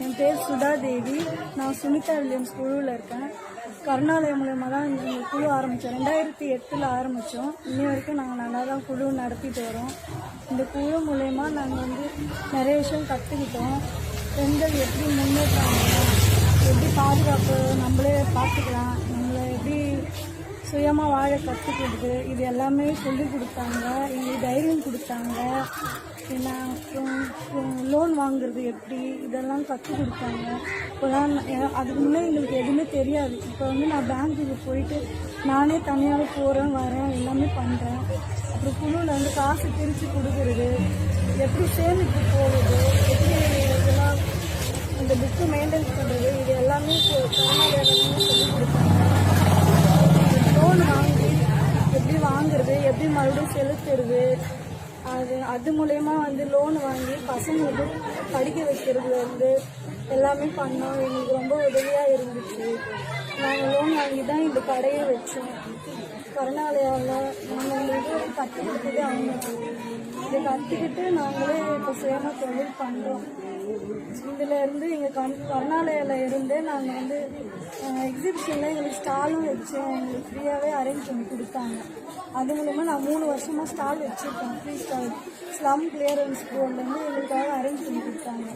என் பேர் சுதா தேவி. நான் சுனிதா வில்லியம்ஸ் குழுவில் இருக்கேன். கருணாலயம் மூலயமா தான் எங்கள் குழு ஆரம்பித்தோம். 2008 ஆரம்பித்தோம். இன்னி வரைக்கும் நாங்கள் நல்லா தான் குழு நடத்திட்டு வரோம். இந்த குழு மூலயமா நாங்கள் நிறைய விஷயம் கற்றுக்கிட்டோம். பெண்கள் எப்படி முன்னேற்றம், எப்படி பாதுகாப்பு, நம்மளே பார்த்துக்கலாம், நம்மளை எப்படி சுயமாக வாழ கற்றுக்கிறது, இது எல்லாமே சொல்லி கொடுத்தாங்க. எங்களுக்கு தைரியம் கொடுத்தாங்க. அப்புறம் லோன் வாங்குறது எப்படி, இதெல்லாம் கற்றுக் கொடுத்தாங்க. இப்போதான் அதுக்கு முன்னே எங்களுக்கு எதுவுமே தெரியாது. இப்போ நான் பேங்க்குக்கு போயிட்டு நானே தனியாக போகிறேன், வரேன், எல்லாமே பண்ணுறேன். அப்புறம் குழுவில் காசு பிரித்து கொடுக்கறது, எப்படி சேமிப்பு போகுது, எப்படி இதெல்லாம் இந்த புக்கு மெயின்டைன்ஸ் பண்ணுறது, இது எல்லாமே சொல்லி கொடுத்தாங்க. லோன் வாங்கி எப்படி வாங்குறது, எப்படி மறுபடியும் செலுத்துறது, அது மூலயமா லோன் வாங்கி பசங்களுக்கு படிக்க வைக்கிறது எல்லாமே பண்ணோம். எங்களுக்கு ரொம்ப உதவியாக இருந்துச்சு. நாங்கள் லோன் வாங்கி தான் இந்த கடையை வச்சோம். கருணாலயாவில் நாங்கள் கற்றுக்கிட்டது அவங்க. இதை கற்றுக்கிட்டு நாங்களே இப்போ சுயமாக தொழில் பண்ணுறோம். இதிலேருந்து எங்கள் கருணாலயாவில் இருந்து நாங்கள் எக்ஸிபிஷனில் எங்களுக்கு ஸ்டாலும் வச்சு எங்களுக்கு ஃப்ரீயாகவே அரேஞ்ச் பண்ணி கொடுத்தாங்க. அது மூலமாக நான் 3 வருஷமாக ஸ்டால் வச்சுருக்கேன். ஃப்ரீ ஸ்டால் ஸ்லம் கிளியரன்ஸ் போர்ட்லேருந்து எங்களுக்காக அரேஞ்ச் பண்ணி கொடுத்தாங்க.